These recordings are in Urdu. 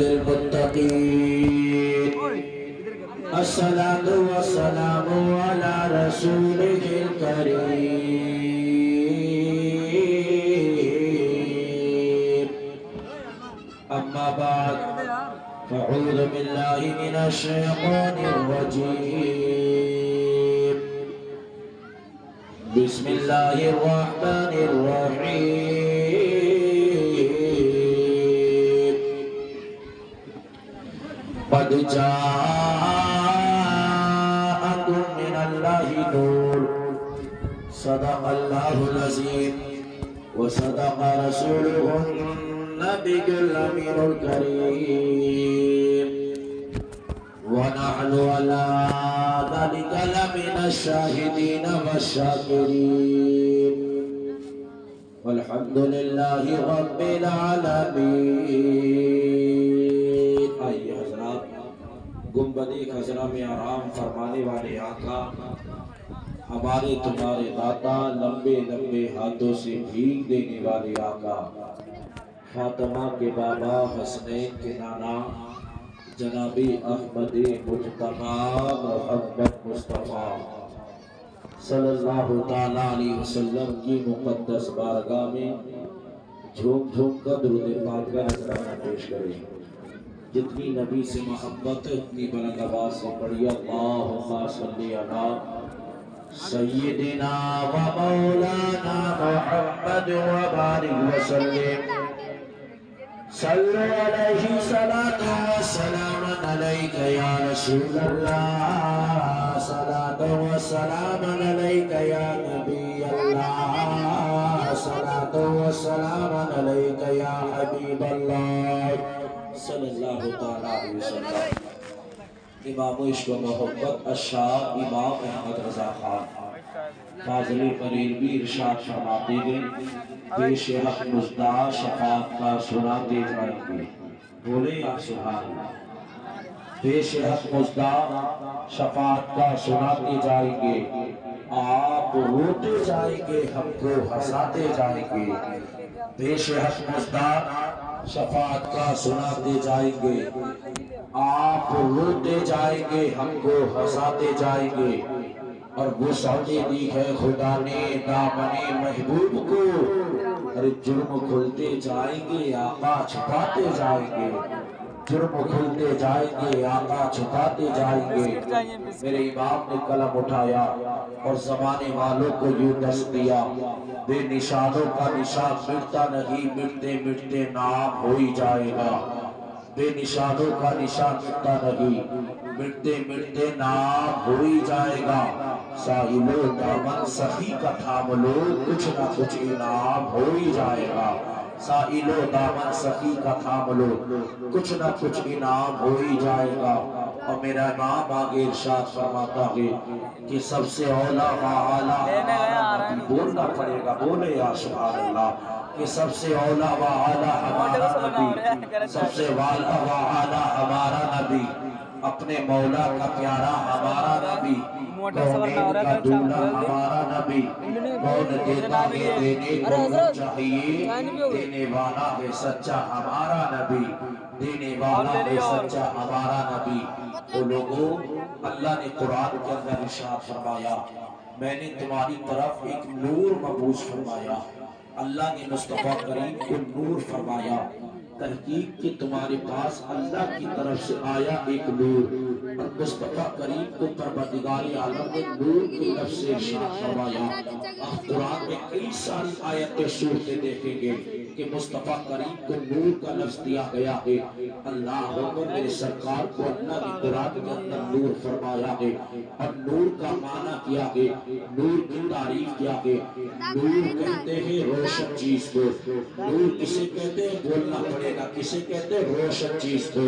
للمتقين الصلاة والسلام على رسوله الكريم أما بعد فأعوذ بالله من الشيطان الرجيم بسم الله الرحمن الرحيم قد جاءكم من الله نور صدق الله العظيم وصدق رسوله النبي الأمين الكريم ونحن على ذلك لمن الشاهدين والشاكرين والحمد لله رب العالمين. آئیے حضرات، گنبد خزرہ میں آرام فرمانے والے آقا، ہمارے تمہارے داتا، لمبے لمبے ہاتھوں سے بھیگ دینے والے آقا، فاطمہ کے بابا، حسنین کے نانا، جناب احمد مجتبی محمد مصطفیٰ صلی اللہ تعالیٰ علیہ وسلم کی مقدس بارگاہ میں جھوم جھوم کر درود پاک کا نذرانہ پیش کریں. جتنی نبی سے محبت ہے اتنی بلند آواز سے پڑھیے اللہم صلی علی سیدنا و مولانا محمد و بارک وسلم. صلو علیہ صلاة و سلام علیک یا رسول اللہ، صلاة و سلام علیک یا نبی اللہ، صلاة و سلام علیک یا حبیب اللہ صلی اللہ تعالیٰ علیہ وسلم. امام عشق و محبت الشاہ امام احمد رضا خان فاضل بریلوی ارشاد فرماتے ہیں، پیش حق مزدہ شفاعت کا سناتے جائیں گے. بولے یا سبحان اللہ. پیش حق مزدہ شفاعت کا سناتے جائیں گے، آپ روتے جائیں گے، ہم کو ہنساتے جائیں گے. پیش حق مزدہ شفاعت کا سناتے جائیں گے، آپ روتے جائیں گے، ہم کو ہنساتے جائیں گے. اور وہ سعودی دی ہے خدا نے دامن محبوب کو، اور جرم کھلتے جائیں گے، آقا چھپاتے جائیں گے. جرم کھلتے جائیں گے، آقا چھپاتے جائیں گے. میرے امام نے قلم اٹھایا اور زمانے والوں کو یوں دس دیا، بے نشانوں کا نشان مٹتا نہیں، مٹتے مٹتے نام ہو ہی جائے گا. بے نشانوں کا نشان مٹتا نہیں، مٹتے مٹتے نام ہو ہی جائے گا. ساحلو دامن سخی کا تھام لو، کچھ نہ کچھ انعام ہو ہی جائے گا. ساحلو دامن سخی کا تھام لو، کچھ نہ کچھ انعام ہو ہی جائے گا. اور میرا امام آگے ارشاد فرماتا ہے کہ سب سے اولا و اعلیٰ ہمارا نبی. بولنا پڑے گا، بولے یا سبحان اللہ. کہ سب سے اولا و اعلیٰ ہمارا نبی، سب سے والا و اعلیٰ ہمارا نبی، اپنے مولا کا پیارا ہمارا نبی، کونین کا دولہ ہمارا نبی. کون دیتا ہے دینے کو چاہیے، دینے والا ہے سچا ہمارا نبی، دینے والا ہے سچا ہمارا نبی. تو لوگوں، اللہ نے قرآن کے اندر ارشاد فرمایا، میں نے تمہاری طرف ایک نور مبعوث فرمایا. اللہ نے مصطفیٰ کریم کو نور فرمایا. تحقیق کہ تمہارے پاس اللہ کی طرف سے آیا ایک نور، اور مصطفیٰ کریم کو پروردگار عالم نے نور کی لفظ سے ارشاد فرمایا. آپ قرآن میں کئی ساری آیتیں صورتیں دیکھیں گے کہ مصطفیٰ کریم کو نور کا لفظ دیا گیا ہے. اللہ اکبر. میرے سرکار کو اللہ نے قرآن کے اندر نور فرمایا ہے، اور نور کا معنی کیا ہے، نور کی تعریف کیا ہے. نور کہتے ہیں روشن چیز کو. نور کسے کہتے ہیں؟ بولنا پڑے گا. کسے کہتے ہیں؟ روشن چیز کو.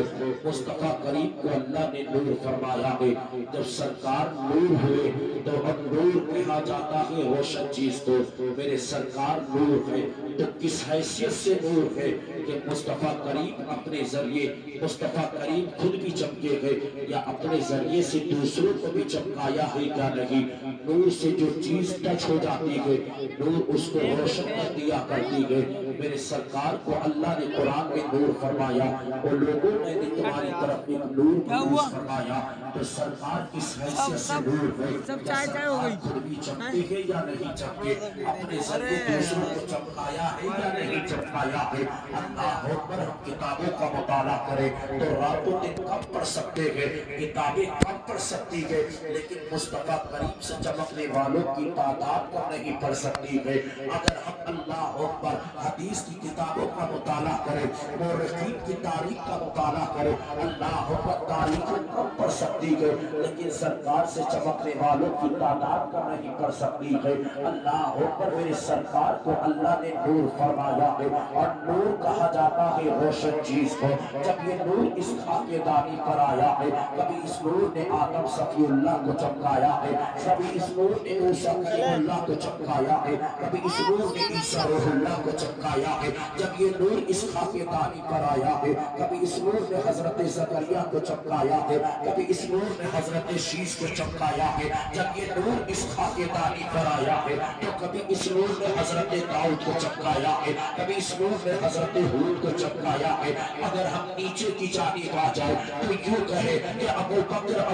مصطفیٰ کریم کو اللہ نے نور فرمایا ہے. جب سرکار نور ہوئے تو اب نور کہا جاتا ہے روشن چیز کو. میرے سرکار نور ہے تو کس حیثیت سے نور ہے کہ مصطفیٰ کریم اپنے ذریعے، مصطفیٰ کریم خود بھی چمکے گئے یا اپنے ذریعے سے دوسروں کو بھی چمکایا ہے کیا نہیں. نور سے جو چیز ٹچ ہو جاتی ہے، نور اس کو روشن کر دیا کرتی ہے. میرے سرکار کو اللہ نے قرآن میں نور فرمایا، اور لوگوں میں نے تمہاری طرف ایک نور پیش فرمایا، تو سرکار کس حیثیت سے نور ہے؟ کیا سرکار خود بھی چمکتے ہیں یا نہیں چمکے؟ اپنے ذریعے دوسروں کو چمکایا ہے یا نہیں چمکایا ہے؟ اللہ اکبر، ہم کتابوں کا مطالعہ کریں تو راتوں دن کم پڑھ سکتے ہیں، کتابیں کم پڑھ سکتی ہے، لیکن مصطفیٰ کریم سے چمکنے والوں کی تعداد کو نہیں پڑھ سکتی ہے۔ اگر ہم اللہ اکبر حدیث کی کتابوں کا مطالعہ کریں، مورخین کی تاریخ کا مطالعہ کریں، اللہ اکبر تاریخ کم پڑھ سکتی ہے، لیکن سرکار سے چمکنے والوں کی تعداد کا نہیں پڑھ سکتی ہے۔ اللہ اکبر، میرے سرکار کو اللہ نے نور فرمایا ہے، اور نور کہا جاتا ہے روشن چیز کو۔ جب یہ نور اس خاکے دانی پر آیا ہے، کبھی اس نور نے آدم صفی اللہ کو چمکایا ہے، کبھی اس نور نے موسیٰ کلیم اللہ کو چمکایا ہے، کبھی اس نور نے عیسیٰ روح اللہ کو چمکایا ہے۔ جب یہ نور اس خاکے دانی پر آیا ہے، کبھی اس نور نے حضرت زکریا کو چمکایا ہے، کبھی اس نور نے حضرت شیش کو چمکایا ہے۔ جب یہ نور اس خاکے دانی پر آیا ہے تو کبھی اس نور نے حضرت داؤد کو چمکایا ہے، کبھی اس نور نے حضرت ہود کو چمکایا ہے۔ اگر ہم نیچے کی جانب آ جائے تو یوں کہے کہ ابو بکر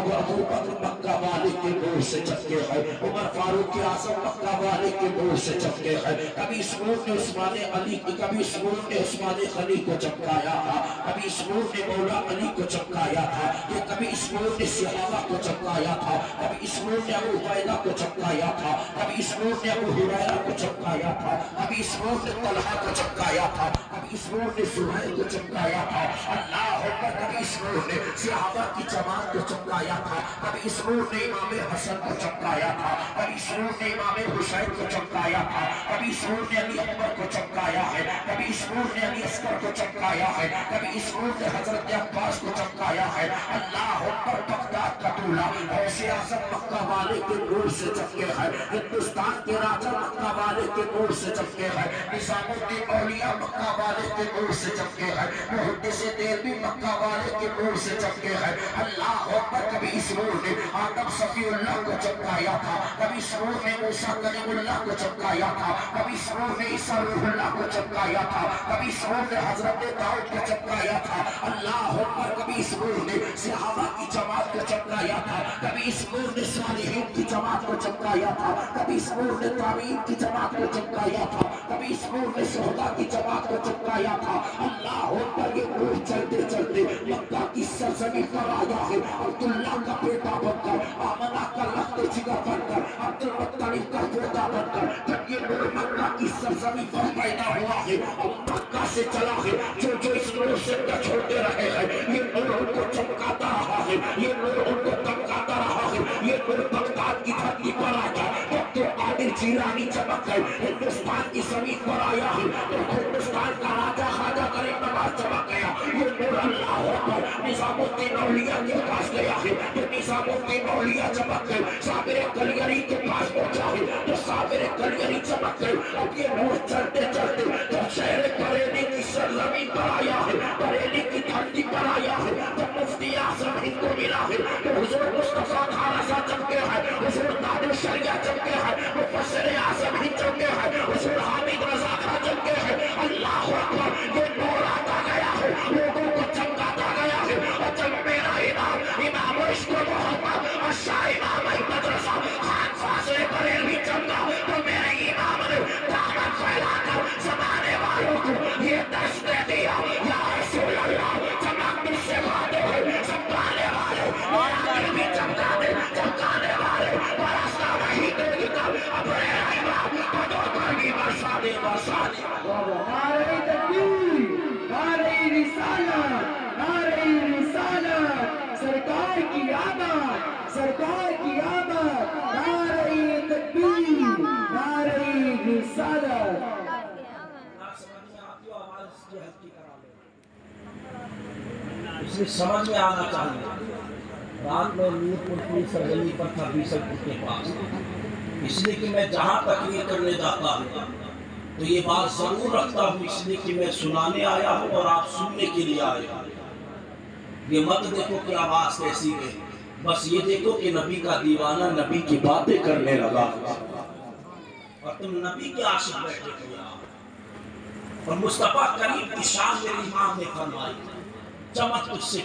مکہ والے کے نور سے چمکے ہیں، عمر فاروق اعظم مکہ والے کے نور سے چمکے ہیں۔ کبھی اس نور نے عثمان علی، کبھی اس نور نے عثمان غنی کو چمکایا تھا، کبھی اس نور نے مولا علی کو چمکایا تھا، کبھی اس نور نے صحابہ کو چمکایا تھا، کبھی اس نور نے ابو عبیدہ کو چمکایا تھا، کبھی اس نور نے ابو ہریرہ کو چمکایا تھا، کبھی اس نور نے طلحہ کو چمکایا تھا، کبھی اس نور نے زبیر کو چمکایا تھا۔ اللہ اکبر، کبھی اس نور نے صحابہ کی جماعت کو چمکایا تھا، کبھی اس نور نے امام حسن کو چمکایا تھا، کبھی اس نور نے امام حسین کو چمکایا تھا، کبھی اس نور نے علی اکبر کو چمکایا ہے، کبھی اس نور نے علی اصغر کو چمکایا ہے، کبھی اس نور نے حضرت عباس کو چمکایا ہے۔ اللہ اکبر، بغداد کا دولہ غوث اعظم مکہ والے کے نور سے چمکے ہے، ہندوستان کے راجہ مکہ والے کے نور سے چمکے ہے، نظام الدین اولیاء مکہ والے کے نور سے چمکے ہے، محدث دہلوی مکہ والے کے نور سے چمکے ہے۔ اللہ اکبر، کبھی اس نور نے آدم صفی اللہ کو چمکایا تھا، کبھی اس نور نے موسیٰ کلیم اللہ کو چمکایا تھا، کبھی اس نور نے عیسیٰ روح اللہ کو چمکایا تھا، کبھی اس نور نے حضرت داؤد کو چمکایا تھا۔ اللہ اکبر، کبھی اس نور نے صحابہ کی جماعت کو چمکایا تھا، کبھی اس نور نے صالحین کی جماعت کو چمکایا تھا، کبھی اس نور نے تابعین کی جماعت کو چمکایا تھا، کبھی اس نور نے شہداء کی جماعت کو چمکایا تھا۔ اللہ اکبر، یہ نور چلتے چلتے مکہ کی سرزمین پر آیا ہے، عبداللہ کا بیٹا بن کر، آمنہ کا لخت جگر بن کر، عبدالمطلب کا پوتا بن کر، جب یہ نور مکہ کی سرزمین پر پیدا ہوا ہے اور مکہ سے چلا ہے، جو اس نور سے ٹچ ہوتے رہے ہیں، یہ نور ان کو چمکاتا رہا ہے، یہ نور ان کو چمکاتا رہا ہے۔ یہ نور بغداد کی دھرتی پر آیا، عبد القادر جیلانی چمک گئے، ہندوستان کی زمین پر آیا ہے تو ہندوستان کا راجہ خواجہ غریب نواز چمک گیا۔ یہ نور اللہ اکبر نظام الدین اولیاء کے پاس گیا ہے تو نظام الدین اولیاء چمک گئے، صابر کلیری کے پاس پہنچا ہے تو صابر کلیری چمک گئے۔ اب یہ نور چلتے چلتے جب شہر بریلی کی سرزمین پر آیا ہے، بریلی کی دھرتی پر آیا ہے، جب مفتی اعظم ہند کو ملا ہے تو حضور مصطفیٰ خالصہ چمکے ہیں، حضور داد الشریعہ چمکے ہیں، مفسر اعظم ہند چمکے ہیں، حضور حامد رضا خان چمکے ہیں۔ اللہ اکبر، یہ نور آتا گیا ہے، لوگوں کو چمکاتا گیا ہے، اور جب میرا امام عشق محمد اور شاہ امام احمد رضا خان فاضل بریلوی چمکا تو میرے امام نے دعوت پھیلا کر زمانے والوں کو یہ درس دے دیا، یا رسول اللہ چمک مجھ سے باتیں ہیں، چمکانے والے میرا دل بھی چمکا دے، چمکانے والے برسا وہی دے کتاب اپنے امام بدو پر بھی برسا دے، برسا دے۔ نعرہ تکبیر، نعرہ رسالت، نعرہ رسالت، سرکار کی آمد، سرکار کی آمد، نعرہ تکبیر، نعرہ رسالت۔ اس میں سمجھ میں آنا چاہیے۔ رات میں نور پور کی سرزمین پر تھا بیسل پور کے پاس، اس لیے کہ میں جہاں تقریر کرنے جاتا ہوں تو یہ بات ضرور رکھتا ہوں، اس لیے کہ میں سنانے آیا ہوں اور آپ سننے کے لیے آئے ہوں۔ یہ مت دیکھو کہ آواز کیسی ہے، بس یہ دیکھو کہ نبی کا دیوانہ نبی کی باتیں کرنے لگا اور تم نبی کے عاشق بیٹھے ہو یہاں۔ اور مصطفیٰ کریم کی شان میرے امام نے فرمائی، چمک تجھ سے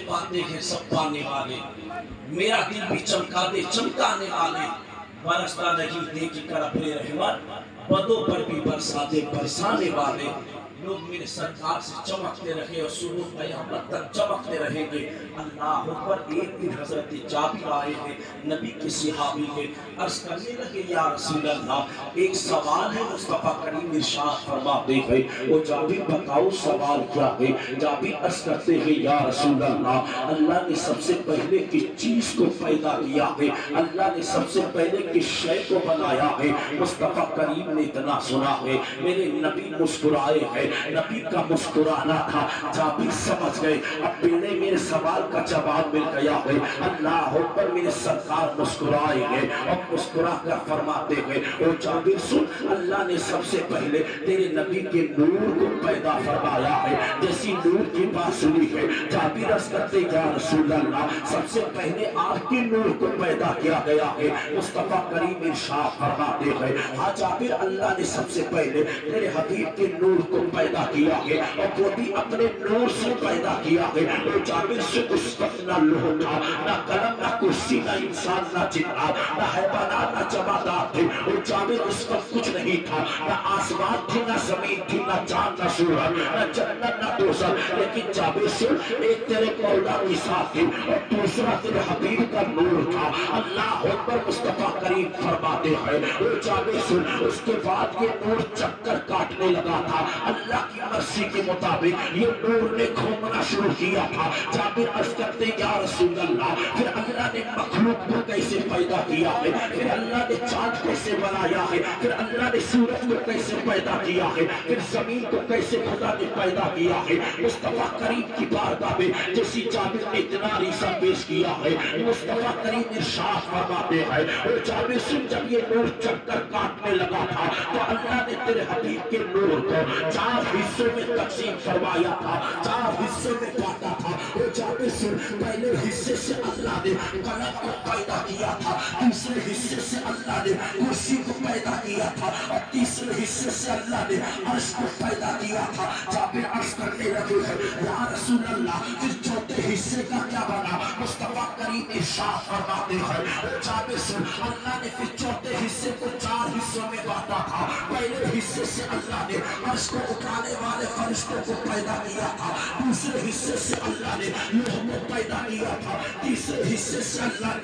پاتے ہیں سب پانے والے، میرا دل بھی چمکا دے چمکانے والے، برستا نہیں دیکھ کر اپنے رحمت، بدوں پر بھی برسا دے برسانے والے۔ لوگ میرے سرکار سے چمکتے رہے اور سرور قیامت تک چمکتے رہیں گے۔ اللہ اکبر۔ ایک دن حضرت جابر آئے ہیں، نبی کے صحابی ہیں، عرض کرنے لگے یا رسول اللہ ایک سوال ہے، مصطفیٰ کریم ارشاد فرماتے ہیں۔ وہ جابر بتاؤ سوال کیا ہے؟ جابر عرض کرتے ہیں یا رسول اللہ اللہ نے سب سے پہلے کس چیز کو پیدا کیا ہے؟ اللہ نے سب سے پہلے کس شے کو بنایا ہے؟ مصطفیٰ کریم نے اتنا سنا ہے، میرے نبی مسکرائے ہیں، نبی کا مسکرانا تھا، جابر سمجھ گئے اب بیڑے میرے سوال کا جواب مل گیا ہے۔ اللہ اکبر۔ میرے سرکار مسکرائے ہیں اور مسکرا کر فرماتے ہیں او جابر سن، اللہ نے سب سے پہلے تیرے نبی کے نور کو پیدا فرمایا ہے۔ جیسی نور کی بات سنی ہے جابر عرض کرتے یا رسول اللہ سب سے پہلے آپ کے نور کو پیدا کیا گیا ہے۔ مصطفیٰ کریم ارشاد فرماتے ہیں ہاں جابر اللہ نے سب سے پہلے تیرے حبیب کے نور کو پیدا کیا ہے اور وہ بھی اپنے نور سے پیدا کیا ہے۔ وہ جابر سے اس وقت نہ لوح تھا، نہ قلم، نہ کرسی، نہ انسان، نہ جنات، نہ حیوانات، نہ جمادات تھے۔ وہ جابر اس وقت کچھ نہیں تھا، نہ آسمان تھی، نہ زمین تھی، نہ چاند، نہ سورج، نہ جنت، نہ دوزخ۔ لیکن جابر سے ایک تیرے مولا کی ساتھ تھی اور دوسرا تیرے حبیب کا نور تھا۔ اللہ اکبر۔ مصطفیٰ کریم فرماتے ہیں وہ جابر سے اس کے بعد یہ نور چکر کاٹنے لگا تھا، اللہ کی مرضی کے مطابق یہ نور نے گھومنا شروع کیا تھا۔ جابر عرض کرتے یا رسول اللہ پھر اللہ نے مخلوق کو کیسے پیدا کیا ہے؟ پھر اللہ نے چاند کیسے بنایا ہے؟ پھر اللہ نے سورج کو کیسے پیدا کیا ہے؟ پھر زمین کو کیسے خدا نے پیدا کیا ہے؟ مصطفیٰ کریم کی بارگاہ میں جیسی جابر نے اتنا ریسا پیش کیا ہے، مصطفیٰ کریم ارشاد فرماتے ہیں وہ جابر سن جب یہ نور چکر کاٹنے لگا تھا تو اللہ نے تیرے حبیب کے نور کو 4 حصوں میں تقسیم فرمایا تھا، 4 حصوں میں بانٹا تھا۔ وہ جابر سن پہلے حصے سے اللہ نے قلم کو پیدا کیا تھا، دوسرے حصے سے اللہ نے کرسی کو پیدا کیا تھا اور تیسرے حصے سے اللہ نے عرش کو پیدا کیا تھا۔ جابر عرض کرنے لگے ہیں یا رسول اللہ پھر چوتھے حصے کا کیا بنا؟ مصطفیٰ کریم ارشاد فرماتے ہیں جابر سن اللہ نے پھر چوتھے حصے کو 4 حصوں میں بانٹا تھا۔ پہلے حصے سے اللہ نے عرش کو اٹھانے والے فرشتوں کو پیدا کیا تھا، دوسرے حصے سے اللہ نے لوح کو پیدا کیا تھا، تیسرے حصے سے اللہ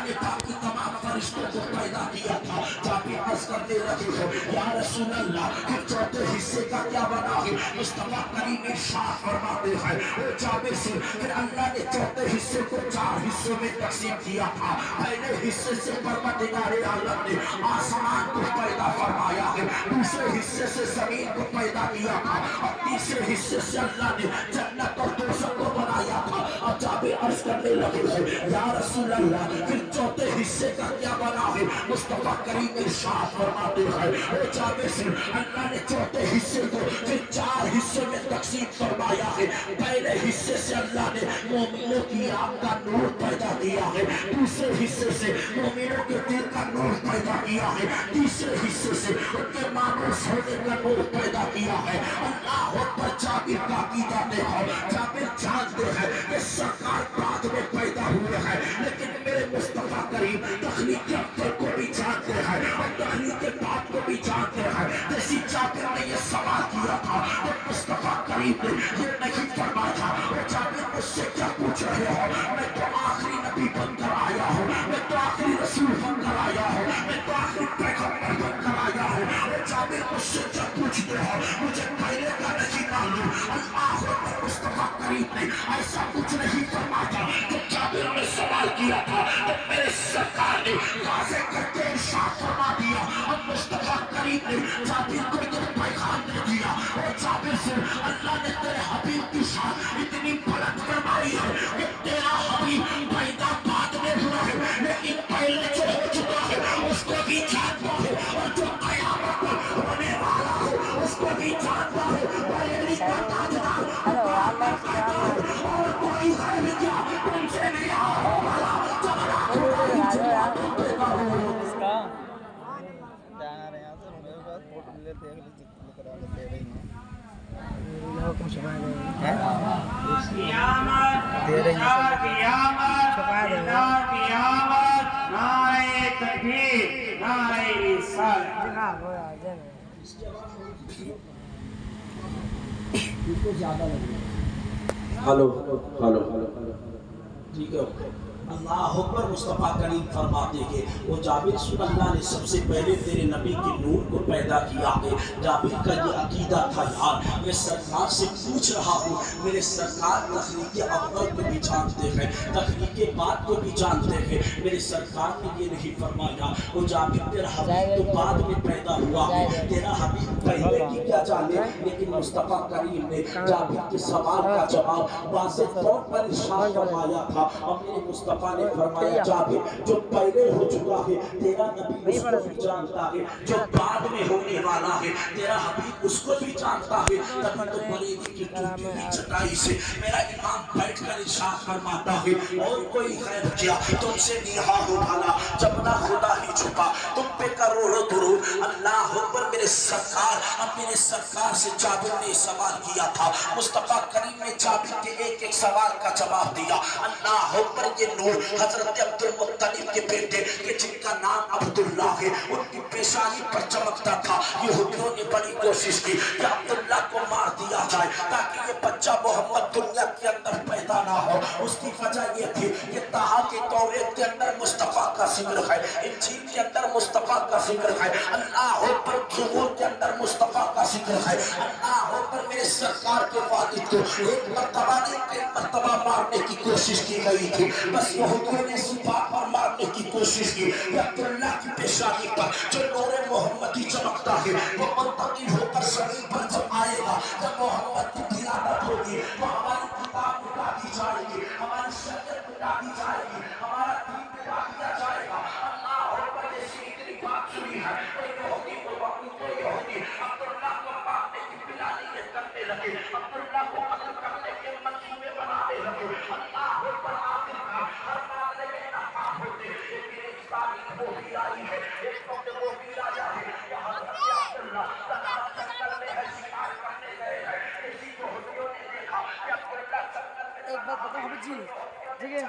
نے باقی تمام فرشتوں کو پیدا کیا تھا۔ جابر عرض کرتے رہے ہو یا رسول اللہ پھر چوتھے حصے کا کیا بنا ہے؟ مصطفیٰ کریم ارشاد فرماتے ہیں وہ جابر سے پھر اللہ نے چوتھے حصے کو 4 حصوں میں تقسیم کیا تھا۔ پہلے حصے سے پروردگار عالم نے آسمان کو پیدا فرمایا ہے، دوسرے حصے سے زمین کو پیدا کیا تھا اور تیسرے حصے سے اللہ نے جنت اور دوزخ کو بنایا تھا۔ اور جابر عرض کرنے لگے ہیں یا رسول اللہ پھر چوتھے حصے کا کیا بنا ہے؟ مصطفیٰ کریم ارشاد فرماتے ہیں وہ جابر سے اللہ نے چوتھے حصے کو پھر 4 حصوں میں تقسیم فرمایا ہے۔ پہلے حصے سے اللہ نے مومنوں کی آنکھ کا نور پیدا کیا ہے، دوسرے حصے سے مومنوں کے دل کا نور پیدا کیا ہے، تیسرے حصے سے ان کے مانوس ہونے کا نور پیدا کیا ہے۔ اللہ اکبر۔ جابر کا عقیدہ دیکھو، جابر جانتے ہیں کہ سرکار بعد میں پیدا ہوئے ہیں، لیکن میرے مصطفیٰ کریم تخلیق اول کو بھی جانتے ہیں اور تخلیق بعد کو بھی جانتے ہیں۔ جیسی جابر نے یہ سوال کیا تھا تو مصطفیٰ کریم نے یہ نہیں فرمایا وہ جابر مجھ سے کیا پوچھ رہے ہو؟ میں تو آخری نبی بن کر آیا ہوں، میں تو آخری رسول بن کر آیا ہوں، میں تو آخری پیغمبر بن کر آیا ہوں۔ وہ جابر مجھ سے کیا پوچھتے ہو؟ مجھے پہلے کا نہیں معلوم۔ اللہ اکبر۔ مصطفیٰ کریم نے ایسا کچھ نہیں فرمایا۔ جب جابر نے سوال کیا تھا تو میرے سرکار نے واضح کر کے ارشاد فرما دیا اور مصطفیٰ کریم نے جابر کو یہ پیغام دے دیا اور جابر سے اللہ نے تیرے حبیب کی شان اتنی بلند فرمائی ہے کہ تیرا حبیب پیدا بعد میں ہوا ہے لیکن پہلے جو ہو چکا ہے اس کو بھی جانتا ہے اور جو قیامت میں ہونے والا ہے اس کو بھی جانتا ہے۔ بریلی کا تاجدار اور کوئی غیر کیا تم سے نہیں آنے والا ہلو ہلو ٹھیک ہے اللہ اکبر مصطفیٰ کریم فرماتے ہیں وہ جابر رسول اللہ نے سب سے پہلے تیرے نبی کے نور کو پیدا کیا ہے جابر کا یہ عقیدہ تھا یار میں سرکار سے پوچھ رہا ہوں میرے سرکار تخلیق اول کو بھی جانتے ہیں تخلیق بعد کو بھی جانتے ہیں میرے سرکار نے یہ نہیں فرمایا وہ جابر تیرا حبیب تو بعد میں پیدا ہوا ہے تیرا حبیب پہلے کی کیا جانے لیکن مصطفیٰ کریم نے جابر کے سوال کا جواب واضح طور پر ارشاد فرمایا تھا اور میرے مصطفیٰ نے فرمایا جابر جو پہلے ہو چکا ہے تیرا نبی اس کو بھی جانتا ہے جو بعد میں ہونے والا ہے تیرا حبیب اس کو بھی جانتا ہے تبھی تو بریلی کی ٹوٹی ہوئی چٹائی سے میرا امام بیٹھ کر ارشاد فرماتا ہے اور کوئی غیب کیا تم سے نیہا ہو بھلا جب نہ خدا ہی چھپا تم پہ کروڑوں درود اللہ اکبر میرے سرکار اب میرے سرکار سے جابر نے سوال کیا تھا مصطفیٰ کریم نے جابر کے ایک ایک سوال کا جواب دیا اللہ اکبر یہ نور حضرت عبد المطلب کے بیٹے کہ جن کا نام عبداللہ ہے ان کی پیشانی پر چمکتا تھا یہودیوں نے بڑی کوشش کی کہ عبداللہ کو مار دیا جائے تاکہ یہ بچہ محمد دنیا کے اندر پیدا نہ ہو اس کی وجہ یہ تھی کہ تہا کے توریت کے اندر مصطفیٰ کا ذکر ہے انجیل کے اندر مصطفیٰ کا ذکر ہے اللہ اکبر زبور کے اندر مصطفیٰ کا ذکر ہے اللہ اکبر میرے سرکار کے والد کو ایک مرتبہ نہیں کئی مرتبہ مارنے کی کوشش کی گئی تھی بس یہودیوں نے اسی بات پر مارنے کی کوشش کی کہ عبداللہ کی پیشانی پر جو نور محمدی چمکتا ہے وہ منتقل ہو کر زمین پر جب آئے گا جب محمد کی ولادت ہوگی تو ہماری کتاب مٹا دی جائے گی ہماری شریعت مٹا دی جائے گی ہمارا دین مٹا دیا جائے گا اللہ اکبر جیسی اتنی بات سنی ہے تو یہودی عبداللہ کو مارنے کی پلانی کرنے لگے عبداللہ کو قتل کرنے کے منصوبے بنانے لگے اللہ اکبر آخر کا ہر معاملے میں ناکام ہوتے لیکن ایک تاریخ وہ بھی آئی ہے ایک وقت وہ بھی آیا ہے کہ حضرت عبداللہ تنہا جنگل میں ہے شکار کرنے گئے ہیں اسی یہودیوں نے دیکھا کہ عبداللہ جنگل میں ایک بات بتا حبیب جی ٹھیک ہے